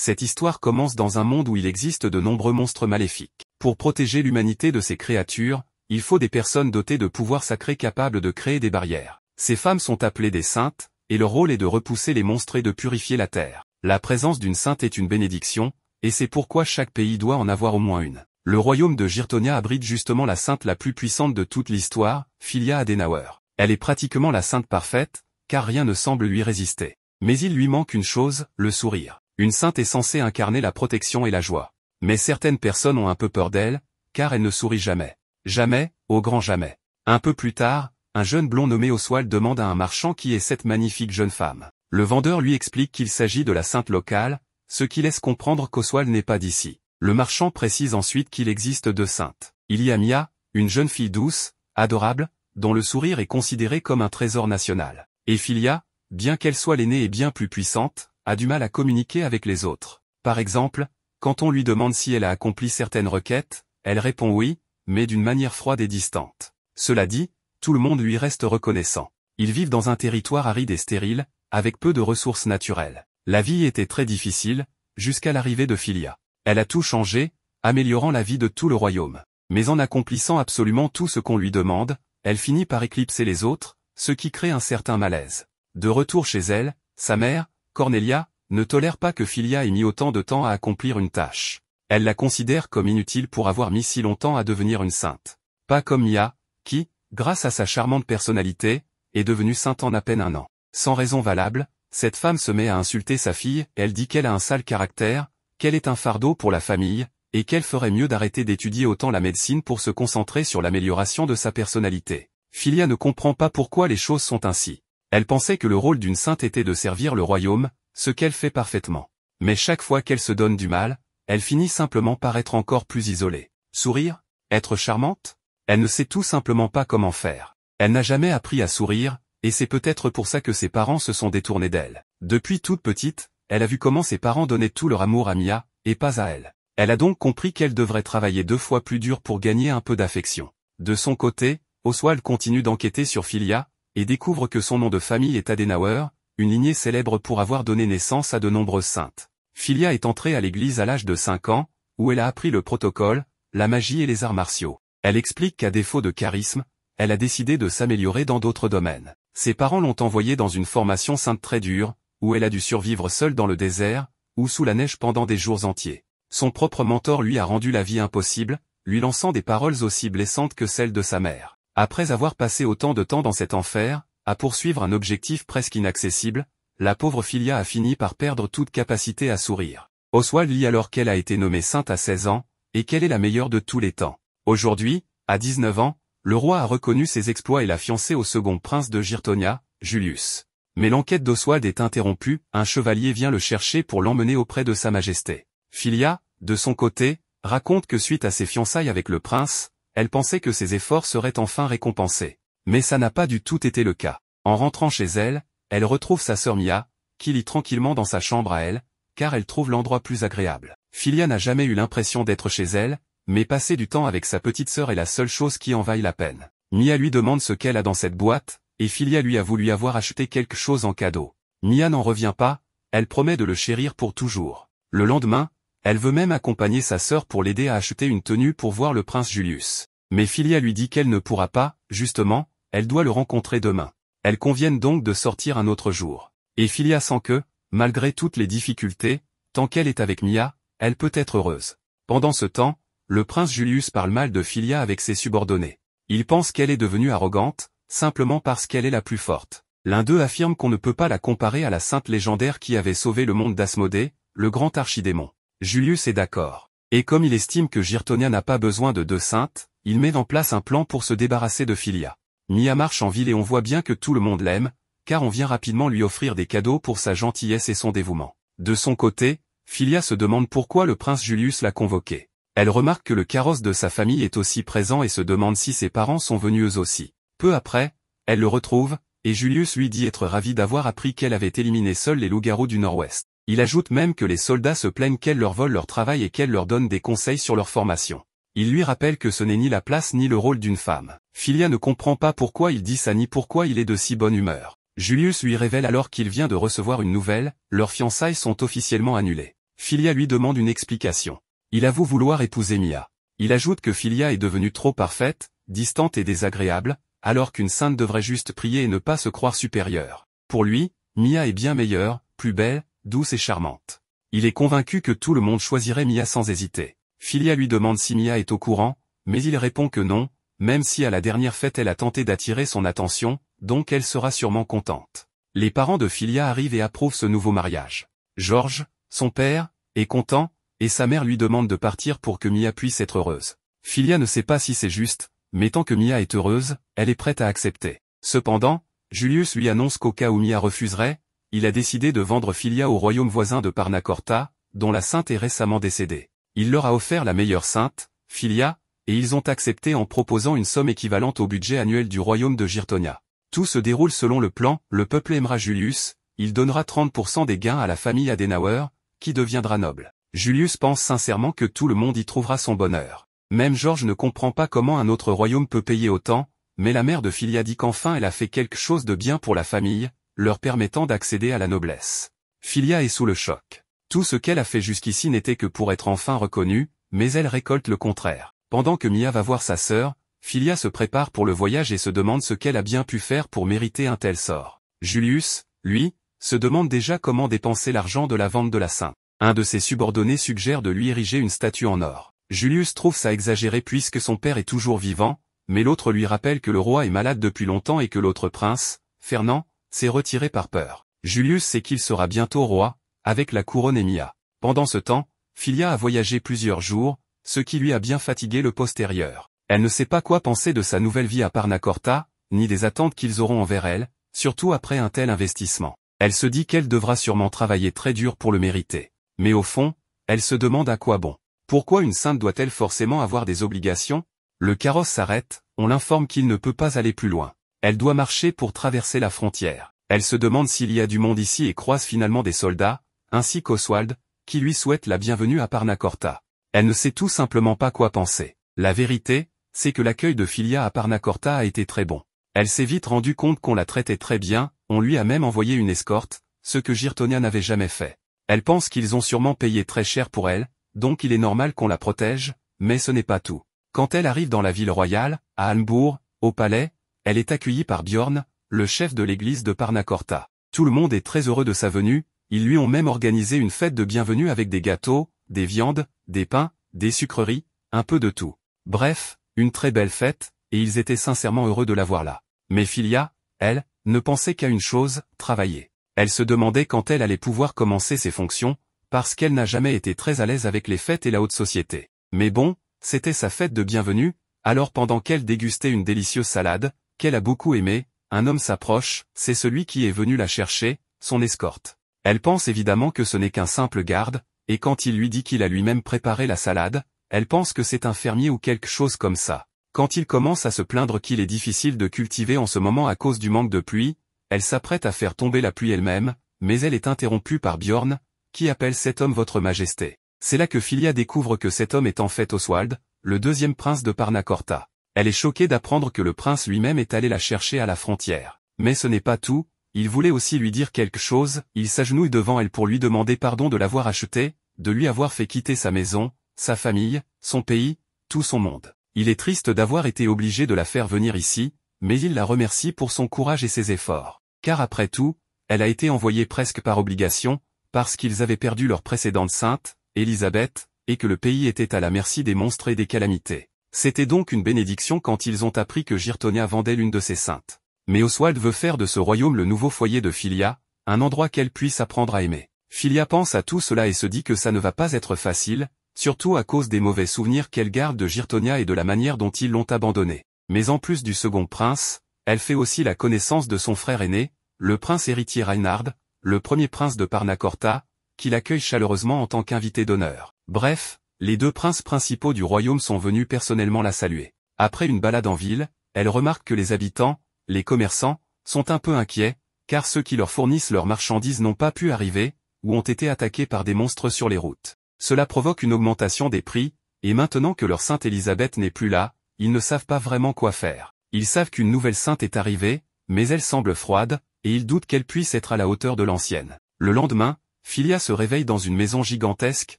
Cette histoire commence dans un monde où il existe de nombreux monstres maléfiques. Pour protéger l'humanité de ces créatures, il faut des personnes dotées de pouvoirs sacrés capables de créer des barrières. Ces femmes sont appelées des saintes, et leur rôle est de repousser les monstres et de purifier la terre. La présence d'une sainte est une bénédiction, et c'est pourquoi chaque pays doit en avoir au moins une. Le royaume de Girtonia abrite justement la sainte la plus puissante de toute l'histoire, Filia Adenauer. Elle est pratiquement la sainte parfaite, car rien ne semble lui résister. Mais il lui manque une chose, le sourire. Une sainte est censée incarner la protection et la joie. Mais certaines personnes ont un peu peur d'elle, car elle ne sourit jamais. Jamais, au grand jamais. Un peu plus tard, un jeune blond nommé Oswald demande à un marchand qui est cette magnifique jeune femme. Le vendeur lui explique qu'il s'agit de la sainte locale, ce qui laisse comprendre qu'Oswald n'est pas d'ici. Le marchand précise ensuite qu'il existe deux saintes. Il y a Mia, une jeune fille douce, adorable, dont le sourire est considéré comme un trésor national. Et Filia, bien qu'elle soit l'aînée et bien plus puissante, a du mal à communiquer avec les autres. Par exemple, quand on lui demande si elle a accompli certaines requêtes, elle répond oui, mais d'une manière froide et distante. Cela dit, tout le monde lui reste reconnaissant. Ils vivent dans un territoire aride et stérile, avec peu de ressources naturelles. La vie était très difficile, jusqu'à l'arrivée de Filia. Elle a tout changé, améliorant la vie de tout le royaume. Mais en accomplissant absolument tout ce qu'on lui demande, elle finit par éclipser les autres, ce qui crée un certain malaise. De retour chez elle, sa mère, Cornelia, ne tolère pas que Filia ait mis autant de temps à accomplir une tâche. Elle la considère comme inutile pour avoir mis si longtemps à devenir une sainte. Pas comme Mia, qui, grâce à sa charmante personnalité, est devenue sainte en à peine un an. Sans raison valable, cette femme se met à insulter sa fille, elle dit qu'elle a un sale caractère, qu'elle est un fardeau pour la famille, et qu'elle ferait mieux d'arrêter d'étudier autant la médecine pour se concentrer sur l'amélioration de sa personnalité. Filia ne comprend pas pourquoi les choses sont ainsi. Elle pensait que le rôle d'une sainte était de servir le royaume, ce qu'elle fait parfaitement. Mais chaque fois qu'elle se donne du mal, elle finit simplement par être encore plus isolée. Sourire? Être charmante? Elle ne sait tout simplement pas comment faire. Elle n'a jamais appris à sourire, et c'est peut-être pour ça que ses parents se sont détournés d'elle. Depuis toute petite, elle a vu comment ses parents donnaient tout leur amour à Mia, et pas à elle. Elle a donc compris qu'elle devrait travailler 2 fois plus dur pour gagner un peu d'affection. De son côté, Oswald continue d'enquêter sur Filia, et découvre que son nom de famille est Adenauer, une lignée célèbre pour avoir donné naissance à de nombreuses saintes. Filia est entrée à l'église à l'âge de 5 ans, où elle a appris le protocole, la magie et les arts martiaux. Elle explique qu'à défaut de charisme, elle a décidé de s'améliorer dans d'autres domaines. Ses parents l'ont envoyée dans une formation sainte très dure, où elle a dû survivre seule dans le désert, ou sous la neige pendant des jours entiers. Son propre mentor lui a rendu la vie impossible, lui lançant des paroles aussi blessantes que celles de sa mère. Après avoir passé autant de temps dans cet enfer, à poursuivre un objectif presque inaccessible, la pauvre Filia a fini par perdre toute capacité à sourire. Oswald lit alors qu'elle a été nommée sainte à 16 ans, et qu'elle est la meilleure de tous les temps. Aujourd'hui, à 19 ans, le roi a reconnu ses exploits et l'a fiancée au second prince de Girtonia, Julius. Mais l'enquête d'Oswald est interrompue, un chevalier vient le chercher pour l'emmener auprès de sa majesté. Filia, de son côté, raconte que suite à ses fiançailles avec le prince, elle pensait que ses efforts seraient enfin récompensés. Mais ça n'a pas du tout été le cas. En rentrant chez elle, elle retrouve sa sœur Mia, qui lit tranquillement dans sa chambre à elle, car elle trouve l'endroit plus agréable. Filia n'a jamais eu l'impression d'être chez elle, mais passer du temps avec sa petite sœur est la seule chose qui en vaille la peine. Mia lui demande ce qu'elle a dans cette boîte, et Filia lui avoue lui avoir acheté quelque chose en cadeau. Mia n'en revient pas, elle promet de le chérir pour toujours. Le lendemain, elle veut même accompagner sa sœur pour l'aider à acheter une tenue pour voir le prince Julius. Mais Filia lui dit qu'elle ne pourra pas, justement, elle doit le rencontrer demain. Elles conviennent donc de sortir un autre jour. Et Filia sent que, malgré toutes les difficultés, tant qu'elle est avec Mia, elle peut être heureuse. Pendant ce temps, le prince Julius parle mal de Filia avec ses subordonnés. Il pense qu'elle est devenue arrogante, simplement parce qu'elle est la plus forte. L'un d'eux affirme qu'on ne peut pas la comparer à la sainte légendaire qui avait sauvé le monde d'Asmodée, le grand archidémon. Julius est d'accord. Et comme il estime que Girtonia n'a pas besoin de 2 saintes, il met en place un plan pour se débarrasser de Filia. Mia marche en ville et on voit bien que tout le monde l'aime, car on vient rapidement lui offrir des cadeaux pour sa gentillesse et son dévouement. De son côté, Filia se demande pourquoi le prince Julius l'a convoqué. Elle remarque que le carrosse de sa famille est aussi présent et se demande si ses parents sont venus eux aussi. Peu après, elle le retrouve, et Julius lui dit être ravi d'avoir appris qu'elle avait éliminé seule les loups-garous du Nord-Ouest. Il ajoute même que les soldats se plaignent qu'elle leur vole leur travail et qu'elle leur donne des conseils sur leur formation. Il lui rappelle que ce n'est ni la place ni le rôle d'une femme. Filia ne comprend pas pourquoi il dit ça ni pourquoi il est de si bonne humeur. Julius lui révèle alors qu'il vient de recevoir une nouvelle, leurs fiançailles sont officiellement annulées. Filia lui demande une explication. Il avoue vouloir épouser Mia. Il ajoute que Filia est devenue trop parfaite, distante et désagréable, alors qu'une sainte devrait juste prier et ne pas se croire supérieure. Pour lui, Mia est bien meilleure, plus belle, douce et charmante. Il est convaincu que tout le monde choisirait Mia sans hésiter. Filia lui demande si Mia est au courant, mais il répond que non, même si à la dernière fête elle a tenté d'attirer son attention, donc elle sera sûrement contente. Les parents de Filia arrivent et approuvent ce nouveau mariage. George, son père, est content, et sa mère lui demande de partir pour que Mia puisse être heureuse. Filia ne sait pas si c'est juste, mais tant que Mia est heureuse, elle est prête à accepter. Cependant, Julius lui annonce qu'au cas où Mia refuserait, il a décidé de vendre Filia au royaume voisin de Parnacorta, dont la sainte est récemment décédée. Il leur a offert la meilleure sainte, Filia, et ils ont accepté en proposant une somme équivalente au budget annuel du royaume de Girtonia. Tout se déroule selon le plan, le peuple aimera Julius, il donnera 30% des gains à la famille Adenauer, qui deviendra noble. Julius pense sincèrement que tout le monde y trouvera son bonheur. Même George ne comprend pas comment un autre royaume peut payer autant, mais la mère de Filia dit qu'enfin elle a fait quelque chose de bien pour la famille, leur permettant d'accéder à la noblesse. Filia est sous le choc. Tout ce qu'elle a fait jusqu'ici n'était que pour être enfin reconnue, mais elle récolte le contraire. Pendant que Mia va voir sa sœur, Filia se prépare pour le voyage et se demande ce qu'elle a bien pu faire pour mériter un tel sort. Julius, lui, se demande déjà comment dépenser l'argent de la vente de la sainte. Un de ses subordonnés suggère de lui ériger une statue en or. Julius trouve ça exagéré puisque son père est toujours vivant, mais l'autre lui rappelle que le roi est malade depuis longtemps et que l'autre prince, Fernand, s'est retiré par peur. Julius sait qu'il sera bientôt roi, avec la couronne et Mia. Pendant ce temps, Filia a voyagé plusieurs jours, ce qui lui a bien fatigué le postérieur. Elle ne sait pas quoi penser de sa nouvelle vie à Parnacorta, ni des attentes qu'ils auront envers elle, surtout après un tel investissement. Elle se dit qu'elle devra sûrement travailler très dur pour le mériter. Mais au fond, elle se demande à quoi bon. Pourquoi une sainte doit-elle forcément avoir des obligations? Le carrosse s'arrête, on l'informe qu'il ne peut pas aller plus loin. Elle doit marcher pour traverser la frontière. Elle se demande s'il y a du monde ici et croise finalement des soldats, ainsi qu'Oswald, qui lui souhaite la bienvenue à Parnacorta. Elle ne sait tout simplement pas quoi penser. La vérité, c'est que l'accueil de Filia à Parnacorta a été très bon. Elle s'est vite rendue compte qu'on la traitait très bien, on lui a même envoyé une escorte, ce que Girtonia n'avait jamais fait. Elle pense qu'ils ont sûrement payé très cher pour elle, donc il est normal qu'on la protège, mais ce n'est pas tout. Quand elle arrive dans la ville royale, à Almbourg, au palais, elle est accueillie par Bjorn, le chef de l'église de Parnacorta. Tout le monde est très heureux de sa venue, ils lui ont même organisé une fête de bienvenue avec des gâteaux, des viandes, des pains, des sucreries, un peu de tout. Bref, une très belle fête, et ils étaient sincèrement heureux de la voir là. Mais Filia, elle, ne pensait qu'à une chose, travailler. Elle se demandait quand elle allait pouvoir commencer ses fonctions, parce qu'elle n'a jamais été très à l'aise avec les fêtes et la haute société. Mais bon, c'était sa fête de bienvenue, alors pendant qu'elle dégustait une délicieuse salade, qu'elle a beaucoup aimée, un homme s'approche, c'est celui qui est venu la chercher, son escorte. Elle pense évidemment que ce n'est qu'un simple garde, et quand il lui dit qu'il a lui-même préparé la salade, elle pense que c'est un fermier ou quelque chose comme ça. Quand il commence à se plaindre qu'il est difficile de cultiver en ce moment à cause du manque de pluie, elle s'apprête à faire tomber la pluie elle-même, mais elle est interrompue par Bjorn, qui appelle cet homme Votre Majesté. C'est là que Filia découvre que cet homme est en fait Oswald, le deuxième prince de Parnacorta. Elle est choquée d'apprendre que le prince lui-même est allé la chercher à la frontière. Mais ce n'est pas tout, il voulait aussi lui dire quelque chose, il s'agenouille devant elle pour lui demander pardon de l'avoir achetée, de lui avoir fait quitter sa maison, sa famille, son pays, tout son monde. Il est triste d'avoir été obligé de la faire venir ici, mais il la remercie pour son courage et ses efforts. Car après tout, elle a été envoyée presque par obligation, parce qu'ils avaient perdu leur précédente sainte, Élisabeth, et que le pays était à la merci des monstres et des calamités. C'était donc une bénédiction quand ils ont appris que Girtonia vendait l'une de ses saintes. Mais Oswald veut faire de ce royaume le nouveau foyer de Filia, un endroit qu'elle puisse apprendre à aimer. Filia pense à tout cela et se dit que ça ne va pas être facile, surtout à cause des mauvais souvenirs qu'elle garde de Girtonia et de la manière dont ils l'ont abandonnée. Mais en plus du second prince, elle fait aussi la connaissance de son frère aîné, le prince héritier Reinhard, le premier prince de Parnacorta, qui l'accueille chaleureusement en tant qu'invité d'honneur. Bref, les deux princes principaux du royaume sont venus personnellement la saluer. Après une balade en ville, elle remarque que les habitants, les commerçants, sont un peu inquiets, car ceux qui leur fournissent leurs marchandises n'ont pas pu arriver, ou ont été attaqués par des monstres sur les routes. Cela provoque une augmentation des prix, et maintenant que leur sainte Élisabeth n'est plus là, ils ne savent pas vraiment quoi faire. Ils savent qu'une nouvelle sainte est arrivée, mais elle semble froide, et ils doutent qu'elle puisse être à la hauteur de l'ancienne. Le lendemain, Philia se réveille dans une maison gigantesque,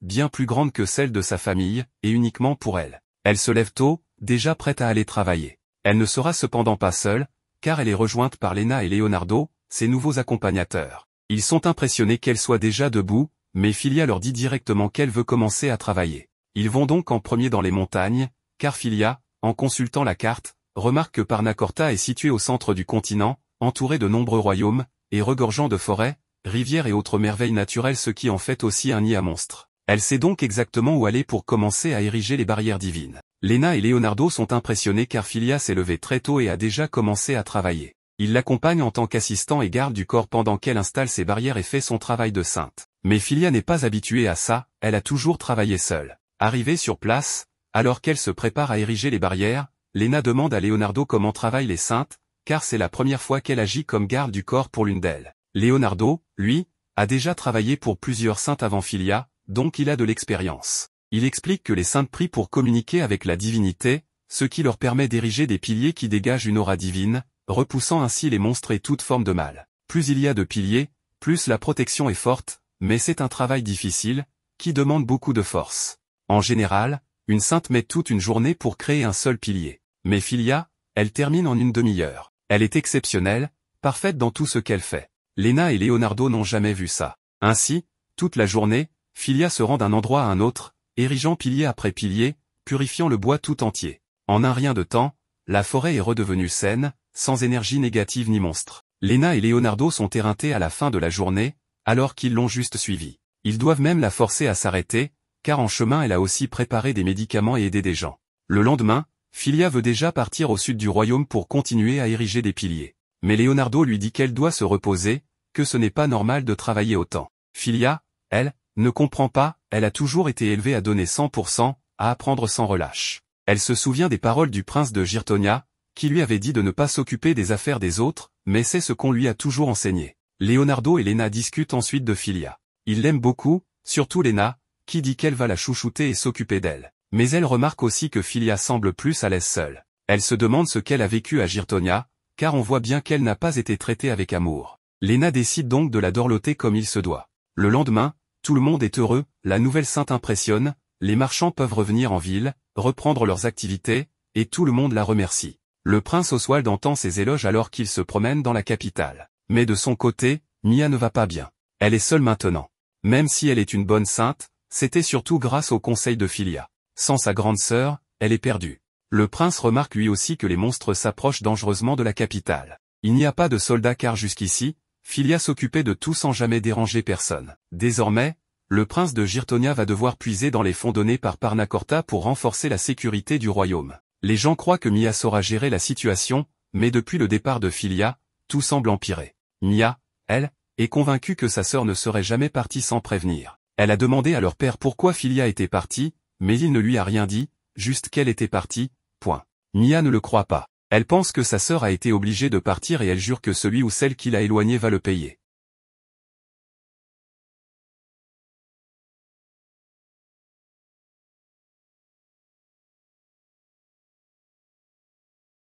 bien plus grande que celle de sa famille, et uniquement pour elle. Elle se lève tôt, déjà prête à aller travailler. Elle ne sera cependant pas seule, car elle est rejointe par Lena et Leonardo, ses nouveaux accompagnateurs. Ils sont impressionnés qu'elle soit déjà debout, mais Philia leur dit directement qu'elle veut commencer à travailler. Ils vont donc en premier dans les montagnes, car Philia, en consultant la carte, remarque que Parnacorta est situé au centre du continent, entouré de nombreux royaumes, et regorgeant de forêts, rivières et autres merveilles naturelles, ce qui en fait aussi un nid à monstres. Elle sait donc exactement où aller pour commencer à ériger les barrières divines. Lena et Leonardo sont impressionnés car Philia s'est levée très tôt et a déjà commencé à travailler. Ils l'accompagnent en tant qu'assistant et garde du corps pendant qu'elle installe ses barrières et fait son travail de sainte. Mais Philia n'est pas habituée à ça, elle a toujours travaillé seule. Arrivée sur place, alors qu'elle se prépare à ériger les barrières, Lena demande à Leonardo comment travaillent les saintes, car c'est la première fois qu'elle agit comme garde du corps pour l'une d'elles. Leonardo, lui, a déjà travaillé pour plusieurs saintes avant Philia, donc il a de l'expérience. Il explique que les saintes prient pour communiquer avec la divinité, ce qui leur permet d'ériger des piliers qui dégagent une aura divine, repoussant ainsi les monstres et toute forme de mal. Plus il y a de piliers, plus la protection est forte, mais c'est un travail difficile, qui demande beaucoup de force. En général, une sainte met toute une journée pour créer un seul pilier. Mais Philia, elle termine en une demi-heure. Elle est exceptionnelle, parfaite dans tout ce qu'elle fait. Lena et Leonardo n'ont jamais vu ça. Ainsi, toute la journée, Philia se rend d'un endroit à un autre, érigeant pilier après pilier, purifiant le bois tout entier. En un rien de temps, la forêt est redevenue saine, sans énergie négative ni monstre. Lena et Leonardo sont éreintés à la fin de la journée, alors qu'ils l'ont juste suivie. Ils doivent même la forcer à s'arrêter, car en chemin elle a aussi préparé des médicaments et aidé des gens. Le lendemain, Philia veut déjà partir au sud du royaume pour continuer à ériger des piliers. Mais Leonardo lui dit qu'elle doit se reposer, que ce n'est pas normal de travailler autant. Philia, elle, ne comprend pas, elle a toujours été élevée à donner 100%, à apprendre sans relâche. Elle se souvient des paroles du prince de Girtonia, qui lui avait dit de ne pas s'occuper des affaires des autres, mais c'est ce qu'on lui a toujours enseigné. Leonardo et Lena discutent ensuite de Philia. Ils l'aiment beaucoup, surtout Lena, qui dit qu'elle va la chouchouter et s'occuper d'elle. Mais elle remarque aussi que Philia semble plus à l'aise seule. Elle se demande ce qu'elle a vécu à Girtonia, car on voit bien qu'elle n'a pas été traitée avec amour. Lena décide donc de la dorloter comme il se doit. Le lendemain, tout le monde est heureux, la nouvelle sainte impressionne, les marchands peuvent revenir en ville, reprendre leurs activités, et tout le monde la remercie. Le prince Oswald entend ses éloges alors qu'il se promène dans la capitale. Mais de son côté, Mia ne va pas bien. Elle est seule maintenant. Même si elle est une bonne sainte, c'était surtout grâce au conseil de Philia. Sans sa grande sœur, elle est perdue. Le prince remarque lui aussi que les monstres s'approchent dangereusement de la capitale. Il n'y a pas de soldats car jusqu'ici, Philia s'occupait de tout sans jamais déranger personne. Désormais, le prince de Girtonia va devoir puiser dans les fonds donnés par Parnacorta pour renforcer la sécurité du royaume. Les gens croient que Mia saura gérer la situation, mais depuis le départ de Philia, tout semble empirer. Mia, elle, est convaincue que sa sœur ne serait jamais partie sans prévenir. Elle a demandé à leur père pourquoi Philia était partie, mais il ne lui a rien dit, juste qu'elle était partie, point. Mia ne le croit pas. Elle pense que sa sœur a été obligée de partir et elle jure que celui ou celle qui l'a éloignée va le payer.